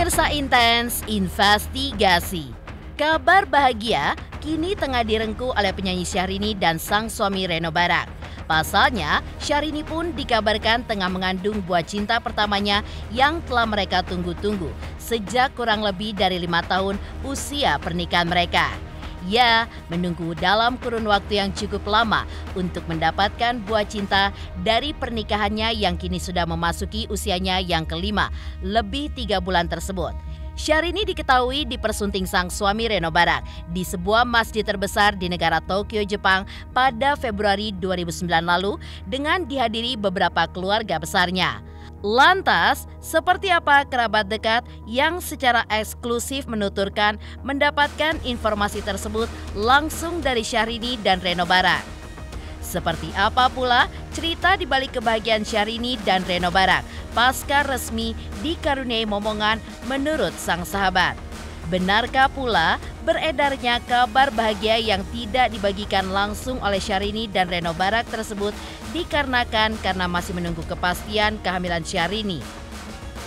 Pemirsa Intens Investigasi. Kabar bahagia kini tengah direngkuh oleh penyanyi Syahrini dan sang suami Reno Barak. Pasalnya, Syahrini pun dikabarkan tengah mengandung buah cinta pertamanya yang telah mereka tunggu-tunggu sejak kurang lebih dari 5 tahun usia pernikahan mereka. Ia menunggu dalam kurun waktu yang cukup lama untuk mendapatkan buah cinta dari pernikahannya yang kini sudah memasuki usianya yang kelima, lebih 3 bulan tersebut. Syahrini diketahui dipersunting sang suami Reno Barak di sebuah masjid terbesar di negara Tokyo, Jepang pada Februari 2009 lalu dengan dihadiri beberapa keluarga besarnya. Lantas, seperti apa kerabat dekat yang secara eksklusif menuturkan mendapatkan informasi tersebut langsung dari Syahrini dan Reno Barak? Seperti apa pula cerita di balik kebahagiaan Syahrini dan Reno Barak pasca resmi dikaruniai momongan menurut sang sahabat? Benarkah pula beredarnya kabar bahagia yang tidak dibagikan langsung oleh Syahrini dan Reno Barak tersebut dikarenakan karena masih menunggu kepastian kehamilan Syahrini?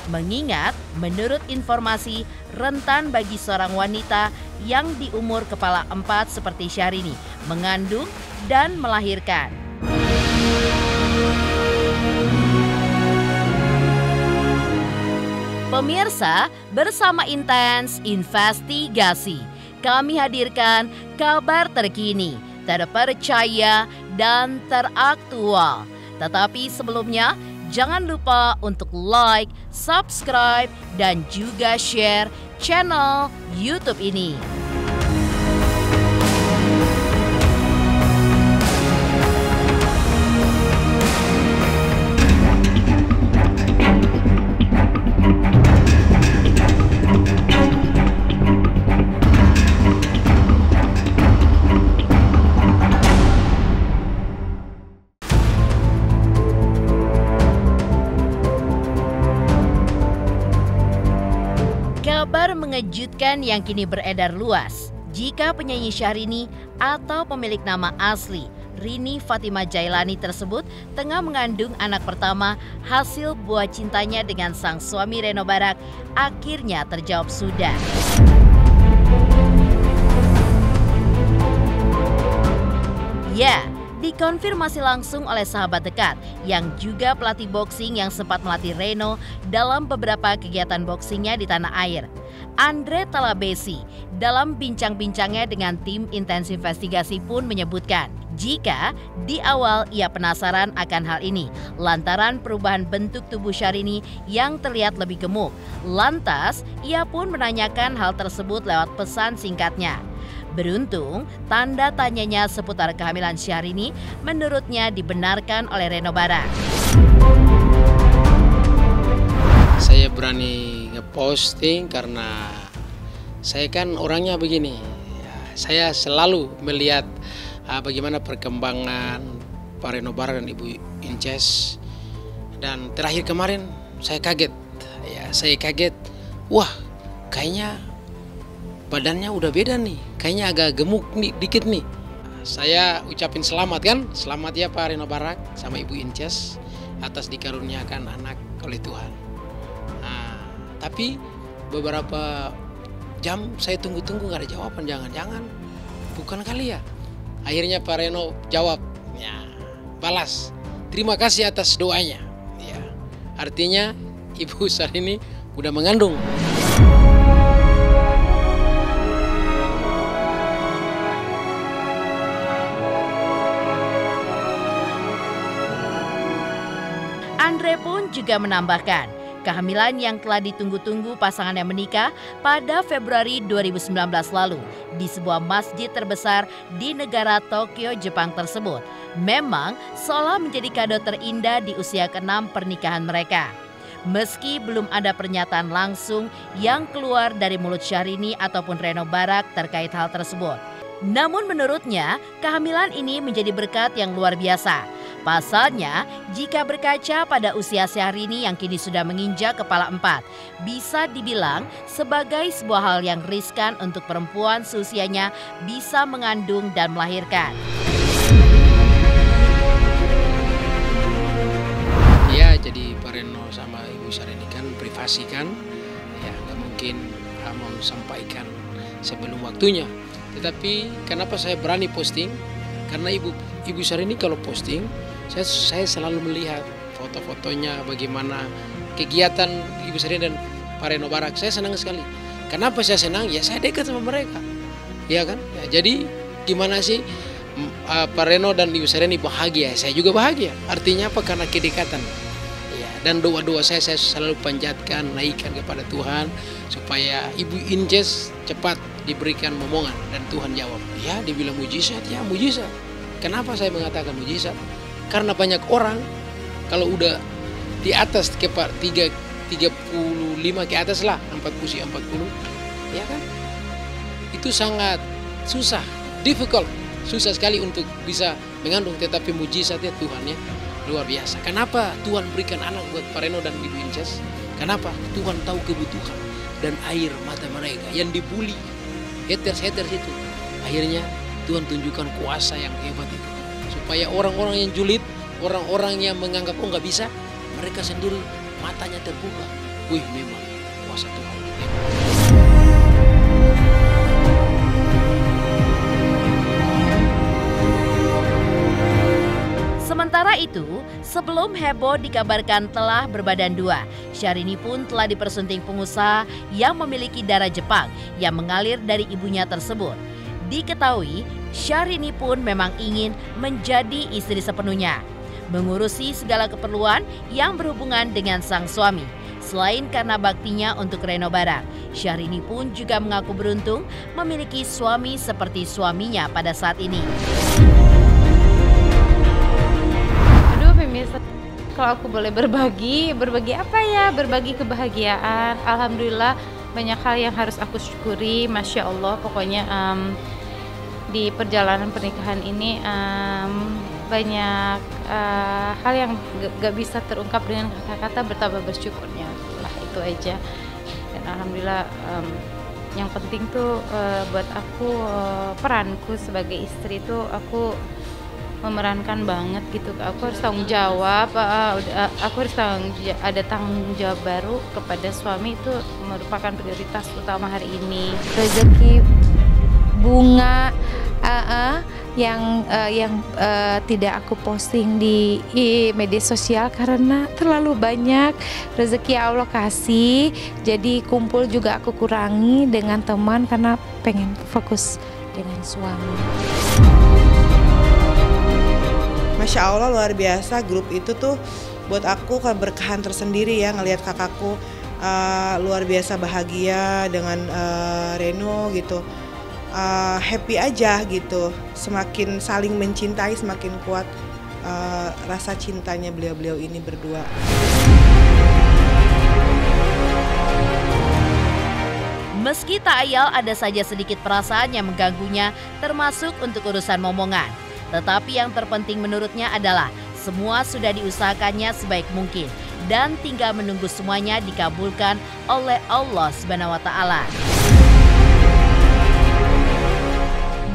Mengingat menurut informasi rentan bagi seorang wanita yang di umur kepala 4 seperti Syahrini mengandung dan melahirkan. Pemirsa, bersama Intens Investigasi, kami hadirkan kabar terkini, terpercaya, dan teraktual. Tetapi sebelumnya, jangan lupa untuk like, subscribe, dan juga share channel YouTube ini. Kabar mengejutkan yang kini beredar luas jika penyanyi Syahrini atau pemilik nama asli Rini Fatimah Jailani tersebut tengah mengandung anak pertama hasil buah cintanya dengan sang suami Reno Barak akhirnya terjawab sudah. Ya, dikonfirmasi langsung oleh sahabat dekat yang juga pelatih boxing yang sempat melatih Reno dalam beberapa kegiatan boxingnya di tanah air. Andre Talabesi dalam bincang-bincangnya dengan tim Intens Investigasi pun menyebutkan jika di awal ia penasaran akan hal ini lantaran perubahan bentuk tubuh Syahrini yang terlihat lebih gemuk. Lantas ia pun menanyakan hal tersebut lewat pesan singkatnya. Beruntung, tanda tanyanya seputar kehamilan Syahrini menurutnya dibenarkan oleh Reno Barak. Saya berani ngeposting karena saya kan orangnya begini. Saya selalu melihat bagaimana perkembangan Pak Reno Barak dan Ibu Inces. Dan terakhir kemarin saya kaget. Saya kaget. Wah, kayaknya badannya udah beda nih, kayaknya agak gemuk nih, dikit nih. Saya ucapin selamat kan, selamat ya Pak Reno Barak sama Ibu Inces atas dikaruniakan anak oleh Tuhan. Tapi beberapa jam saya tunggu-tunggu gak ada jawaban, jangan-jangan bukan kali ya. Akhirnya Pak Reno jawab, ya, balas, terima kasih atas doanya. Ya, artinya Ibu Syahrini udah mengandung. Andre pun juga menambahkan, kehamilan yang telah ditunggu-tunggu pasangannya menikah pada Februari 2019 lalu di sebuah masjid terbesar di negara Tokyo, Jepang tersebut memang seolah menjadi kado terindah di usia ke-6 pernikahan mereka. Meski belum ada pernyataan langsung yang keluar dari mulut Syahrini ataupun Reno Barak terkait hal tersebut. Namun menurutnya, kehamilan ini menjadi berkat yang luar biasa. Pasalnya, jika berkaca pada usia Syahrini yang kini sudah menginjak kepala 4, bisa dibilang sebagai sebuah hal yang riskan untuk perempuan seusianya bisa mengandung dan melahirkan. Ya, jadi Pak Reno sama Ibu Syahrini kan privasi kan, ya nggak mungkin mungkin mau sampaikan sebelum waktunya. Tetapi kenapa saya berani posting? Karena Ibu Syahrini kalau posting, saya selalu melihat foto-fotonya, bagaimana kegiatan Ibu Syahrini dan Pak Reno Barak. Saya senang sekali. Kenapa saya senang? Ya saya dekat sama mereka, ya kan? Ya, jadi gimana sih Pak Reno dan Ibu Syahrini bahagia, saya juga bahagia. Artinya apa? Karena kedekatan. Ya, dan doa-doa saya selalu panjatkan, naikkan kepada Tuhan supaya Ibu Inces cepat diberikan momongan dan Tuhan jawab. Ya, dibilang mujizat, ya mujizat. Kenapa saya mengatakan mujizat? Karena banyak orang kalau udah di atas 35 ke atas lah, 40, ya kan? Itu sangat susah, difficult, susah sekali untuk bisa mengandung, tetapi mujizatnya Tuhan ya luar biasa. Kenapa Tuhan berikan anak buat Pak Reno dan Ibu Inces? Kenapa? Tuhan tahu kebutuhan dan air mata mereka yang dibully, haters itu. Akhirnya Tuhan tunjukkan kuasa yang hebat itu, supaya orang-orang yang julid, orang-orang yang menganggap oh nggak bisa, mereka sendiri matanya terbuka. Wih, memang kuasa Tuhan hebat. Sementara itu, sebelum heboh dikabarkan telah berbadan dua, Syahrini pun telah dipersunting pengusaha yang memiliki darah Jepang yang mengalir dari ibunya tersebut. Diketahui, Syahrini pun memang ingin menjadi istri sepenuhnya, mengurusi segala keperluan yang berhubungan dengan sang suami. Selain karena baktinya untuk Reno Barak, Syahrini pun juga mengaku beruntung memiliki suami seperti suaminya pada saat ini. Pemirsa, kalau aku boleh berbagi apa ya? Berbagi kebahagiaan. Alhamdulillah banyak hal yang harus aku syukuri. Masya Allah, pokoknya di perjalanan pernikahan ini banyak hal yang gak bisa terungkap dengan kata-kata, betapa bersyukurnya lah, itu aja. Dan alhamdulillah yang penting tuh buat aku peranku sebagai istri tuh aku memerankan banget gitu. Aku harus tanggung jawab, aku harus ada tanggung jawab baru kepada suami, itu merupakan prioritas utama hari ini. Rezeki bunga yang tidak aku posting di media sosial karena terlalu banyak rezeki Allah kasih, jadi kumpul juga aku kurangi dengan teman karena pengen fokus dengan suami. Masya Allah, luar biasa. Grup itu tuh buat aku keberkahan tersendiri ya, ngelihat kakakku luar biasa bahagia dengan Reno gitu. Happy aja gitu, semakin saling mencintai, semakin kuat rasa cintanya beliau-beliau ini berdua. Meski tak ayal ada saja sedikit perasaan yang mengganggunya, termasuk untuk urusan momongan. Tetapi yang terpenting menurutnya adalah semua sudah diusahakannya sebaik mungkin dan tinggal menunggu semuanya dikabulkan oleh Allah Subhanahu wa Ta'ala.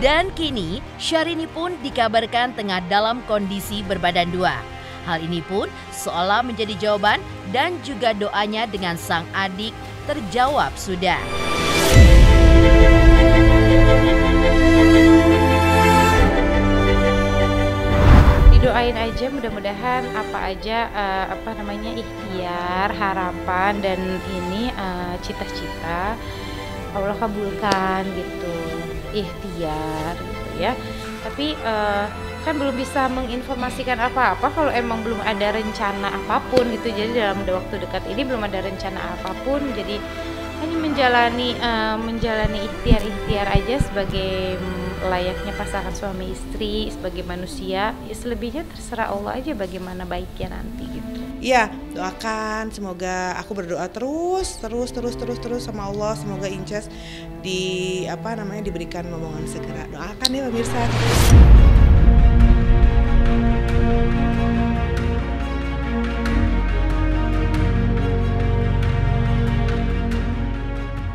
Dan kini Syahrini pun dikabarkan tengah dalam kondisi berbadan dua. Hal ini pun seolah menjadi jawaban dan juga doanya dengan sang adik terjawab sudah. Doain aja, mudah-mudahan apa aja ikhtiar, harapan dan ini cita-cita Allah kabulkan gitu, ikhtiar gitu ya. Tapi kan belum bisa menginformasikan apa-apa kalau emang belum ada rencana apapun gitu. Jadi dalam waktu dekat ini belum ada rencana apapun, jadi hanya menjalani ikhtiar aja sebagai layaknya pasangan suami istri, sebagai manusia. Ya, selebihnya terserah Allah aja bagaimana baiknya nanti gitu. Iya, doakan, semoga aku berdoa terus sama Allah, semoga Inces diberikan momongan segera. Doakan ya pemirsa.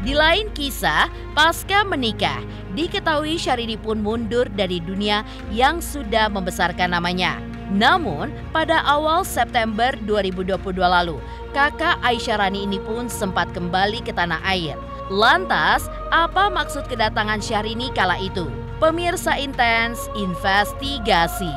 Di lain kisah, pasca menikah, diketahui Syahrini pun mundur dari dunia yang sudah membesarkan namanya. Namun, pada awal September 2022 lalu, kakak Aisyah Rani ini pun sempat kembali ke tanah air. Lantas, apa maksud kedatangan Syahrini kala itu? Pemirsa Intens Investigasi,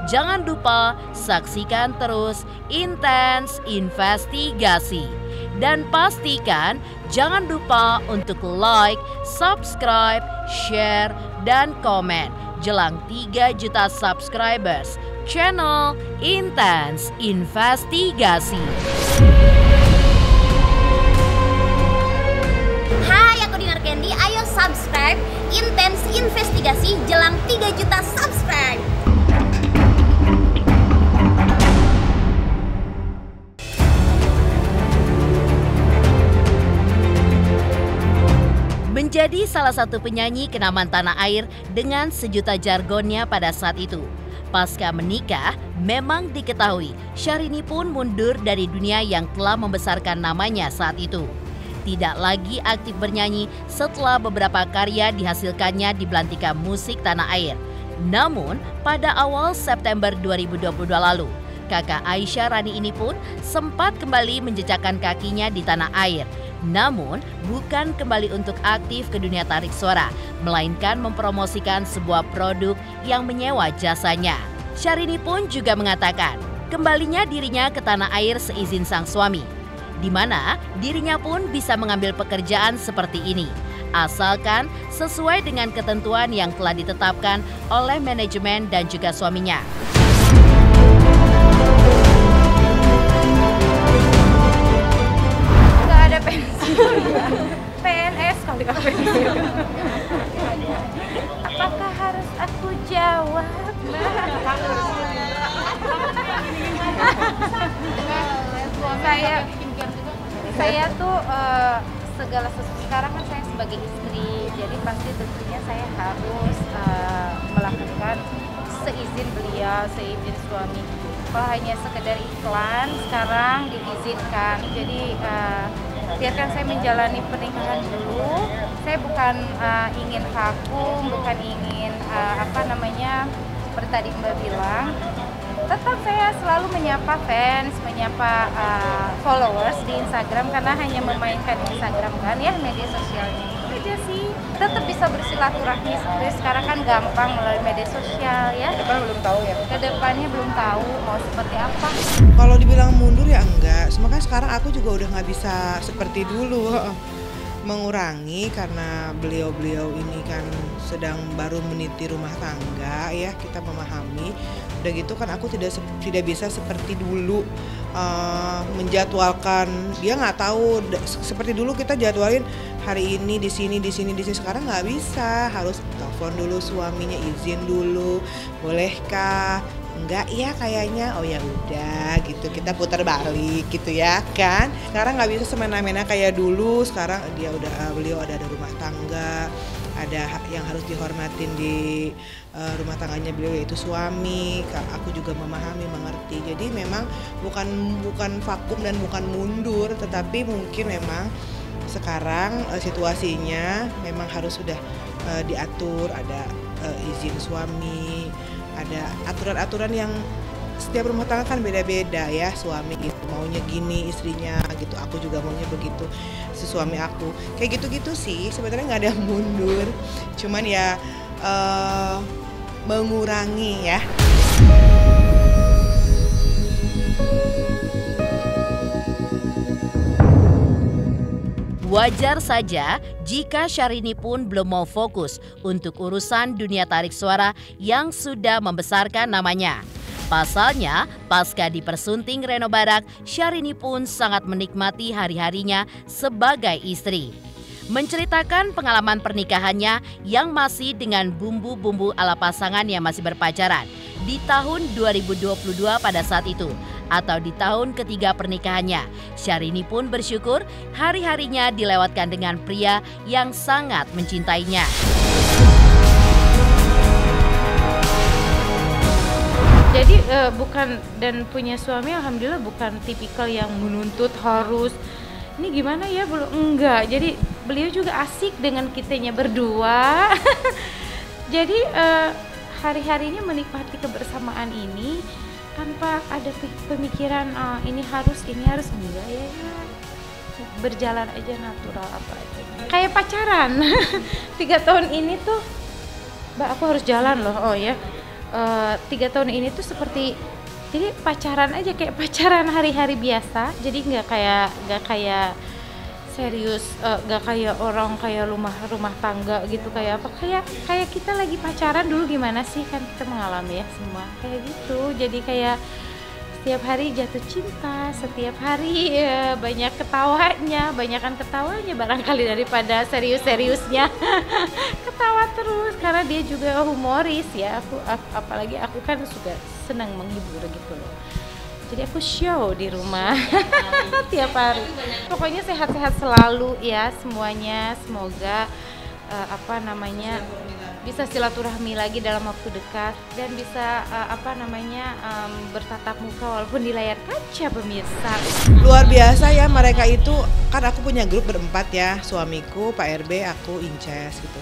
jangan lupa saksikan terus Intens Investigasi. Dan pastikan jangan lupa untuk like, subscribe, share, dan komen jelang 3 juta subscribers channel Intens Investigasi. Hai, aku Dinar Candy, ayo subscribe Intens Investigasi jelang 3 juta subscribe. Menjadi salah satu penyanyi kenamaan tanah air dengan sejuta jargonnya pada saat itu. Pasca menikah, memang diketahui Syahrini pun mundur dari dunia yang telah membesarkan namanya saat itu. Tidak lagi aktif bernyanyi setelah beberapa karya dihasilkannya di belantika musik tanah air. Namun, pada awal September 2022 lalu, kakak Aisyah Rani ini pun sempat kembali menjejakkan kakinya di tanah air. Namun, bukan kembali untuk aktif ke dunia tarik suara, melainkan mempromosikan sebuah produk yang menyewa jasanya. Syahrini pun juga mengatakan, kembalinya dirinya ke tanah air seizin sang suami, di mana dirinya pun bisa mengambil pekerjaan seperti ini, asalkan sesuai dengan ketentuan yang telah ditetapkan oleh manajemen dan juga suaminya. Ada pensiun, PNS kali pensiun. Apakah harus aku jawab? Saya tuh segala sesuatu sekarang kan saya sebagai istri, jadi pasti tentunya saya harus melakukan seizin beliau, seizin suami. Kalau hanya sekedar iklan sekarang diizinkan, jadi biarkan saya menjalani pernikahan dulu. Saya bukan ingin vakum, bukan ingin seperti tadi Mbak bilang. Tetap saya selalu menyapa fans, menyapa followers di Instagram karena hanya memainkan Instagram kan ya, media sosialnya. Itu aja sih. Tetap bisa bersilaturahmi seperti sekarang kan gampang melalui media sosial ya. Kedepan belum tahu ya? Kedepannya belum tahu mau seperti apa. Kalau dibilang mundur ya enggak, makanya sekarang aku juga udah nggak bisa seperti dulu. Mengurangi karena beliau-beliau ini kan sedang baru meniti rumah tangga ya, kita memahami. Udah gitu kan aku tidak bisa seperti dulu menjadwalkan. Dia nggak tahu seperti dulu kita jadwalin hari ini di sini. Sekarang nggak bisa, harus telepon dulu suaminya, izin dulu, bolehkah? Enggak ya kayaknya, oh ya udah gitu, kita putar balik gitu ya kan. Sekarang nggak bisa semena-mena kayak dulu. Sekarang beliau ada rumah tangga, ada yang harus dihormatin di rumah tangganya beliau, yaitu suami. Aku juga memahami, mengerti. Jadi memang bukan vakum dan bukan mundur, tetapi mungkin memang sekarang situasinya memang harus sudah diatur, ada izin suami, ada aturan-aturan yang setiap rumah tangga kan beda-beda ya. Suami gitu maunya gini, istrinya gitu, aku juga maunya begitu, si suami aku kayak gitu-gitu sih. Sebenarnya nggak ada mundur, cuman ya mengurangi ya. Wajar saja jika Syahrini pun belum mau fokus untuk urusan dunia tarik suara yang sudah membesarkan namanya. Pasalnya, pasca dipersunting Reno Barak, Syahrini pun sangat menikmati hari-harinya sebagai istri. Menceritakan pengalaman pernikahannya yang masih dengan bumbu-bumbu ala pasangan yang masih berpacaran di tahun 2022 pada saat itu, atau di tahun ketiga pernikahannya. Syahrini pun bersyukur hari-harinya dilewatkan dengan pria yang sangat mencintainya. Jadi bukan, dan punya suami alhamdulillah bukan tipikal yang menuntut harus ini gimana ya, belum, enggak. Jadi beliau juga asik dengan kitanya berdua. Jadi hari-harinya menikmati kebersamaan ini tanpa ada pemikiran ini harus enggak ya, berjalan aja natural apa aja kayak pacaran. 3 tahun ini tuh Mbak aku harus jalan loh. 3 tahun ini tuh seperti jadi pacaran aja, kayak pacaran hari-hari biasa, jadi nggak kayak serius, nggak kayak orang kayak rumah tangga gitu, kayak apa, kayak kita lagi pacaran dulu gimana sih, kan kita mengalami ya semua kayak gitu. Jadi kayak setiap hari jatuh cinta, setiap hari banyak ketawanya, banyakan ketawanya barangkali daripada serius-seriusnya. Ketawa terus karena dia juga humoris ya. Apalagi aku kan juga senang menghibur gitu loh. Jadi aku show di rumah tiap hari. Pokoknya sehat-sehat selalu ya semuanya. Semoga bisa silaturahmi lagi dalam waktu dekat dan bisa bertatap muka walaupun di layar kaca pemirsa. Luar biasa ya mereka itu, kan aku punya grup berempat ya, suamiku, Pak RB, aku, Inces gitu.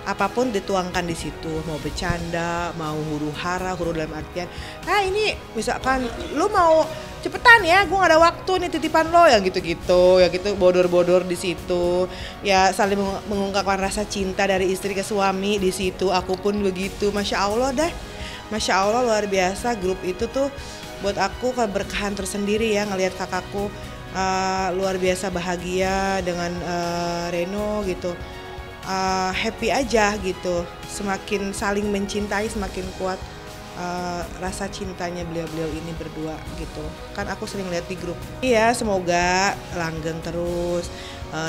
Apapun dituangkan di situ, mau bercanda, mau huru-hara, huru dalam artian, ini misalkan lu mau cepetan ya, gue gak ada waktu nih titipan lo, yang gitu-gitu, ya gitu, bodor-bodor di situ, ya saling mengungkapkan rasa cinta dari istri ke suami di situ. Aku pun begitu, masya Allah dah, masya Allah luar biasa. Grup itu tuh buat aku keberkahan tersendiri ya, ngelihat kakakku luar biasa bahagia dengan Reno gitu. Happy aja gitu, semakin saling mencintai semakin kuat rasa cintanya beliau-beliau ini berdua gitu. Kan aku sering lihat di grup. Iya, semoga langgeng terus,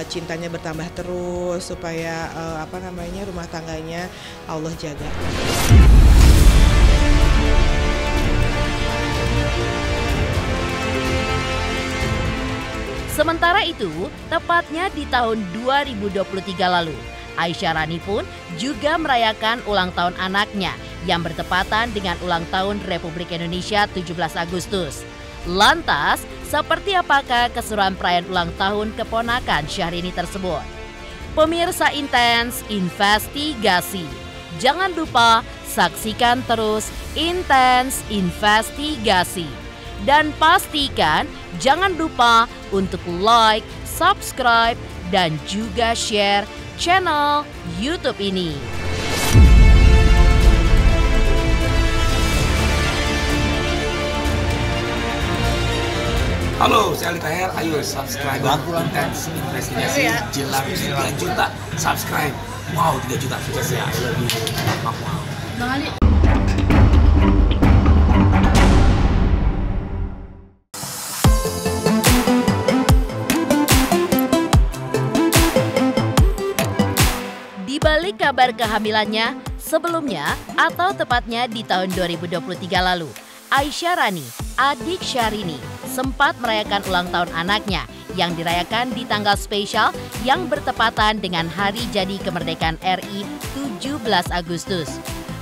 cintanya bertambah terus supaya rumah tangganya Allah jaga. Sementara itu, tepatnya di tahun 2023 lalu, Aisyah Rani pun juga merayakan ulang tahun anaknya yang bertepatan dengan ulang tahun Republik Indonesia 17 Agustus. Lantas, seperti apakah keseruan perayaan ulang tahun keponakan Syahrini tersebut? Pemirsa Intens Investigasi, jangan lupa saksikan terus Intens Investigasi. Dan pastikan jangan lupa untuk like, subscribe, dan juga share channel YouTube ini. Halo, saya Ali Taher. Ayo subscribe Intens Investigasi jelang 3 juta subscribe. Wow, 3 juta sukses ya. I love you. Wow. Bang Ali. Di balik kabar kehamilannya sebelumnya atau tepatnya di tahun 2023 lalu, Aisyah Rani, adik Syahrini, sempat merayakan ulang tahun anaknya yang dirayakan di tanggal spesial yang bertepatan dengan hari jadi kemerdekaan RI 17 Agustus.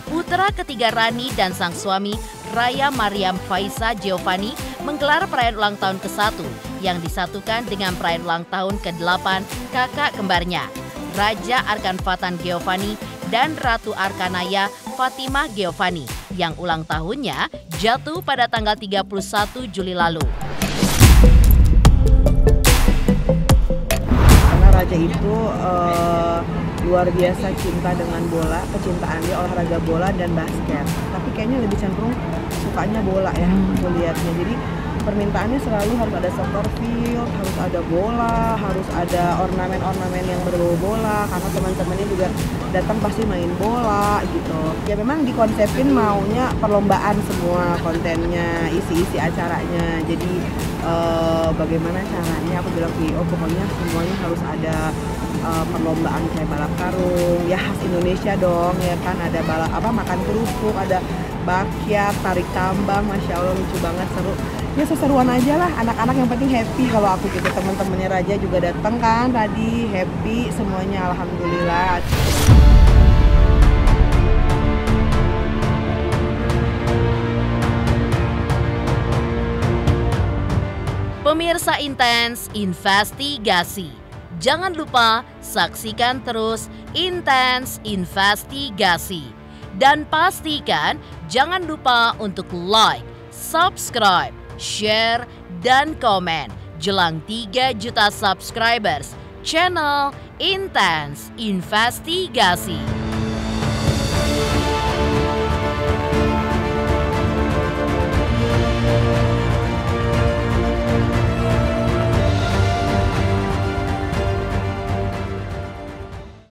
Putra ketiga Rani dan sang suami, Raya Mariam Faisa Giovanni, menggelar perayaan ulang tahun ke-1 yang disatukan dengan perayaan ulang tahun ke-8 kakak kembarnya, Raja Arkan Fatan Giovanni dan Ratu Arkanaya Fatimah Giovanni yang ulang tahunnya jatuh pada tanggal 31 Juli lalu. Karena Raja itu luar biasa cinta dengan bola, kecintaannya olahraga bola dan basket. Tapi kayaknya lebih cenderung sukanya bola ya, aku lihatnya. Jadi permintaannya selalu harus ada soccer field, harus ada bola, harus ada ornamen-ornamen yang berbau bola, karena teman-temannya juga datang pasti main bola gitu. Ya memang dikonsepin maunya perlombaan semua kontennya, isi-isi acaranya. Jadi bagaimana caranya, aku bilang pokoknya semuanya harus ada perlombaan kayak balap karung, ya khas Indonesia dong ya kan, ada balap makan kerupuk, ada bakiak, tarik tambang, masya Allah lucu banget, seru. Ya seseruan aja lah, anak-anak yang penting happy. Kalau aku gitu, teman-temannya Raja juga datang kan tadi, happy semuanya, alhamdulillah. Pemirsa Intens Investigasi, jangan lupa saksikan terus Intens Investigasi. Dan pastikan jangan lupa untuk like, subscribe, share, dan komen jelang 3 juta subscribers channel Intens Investigasi.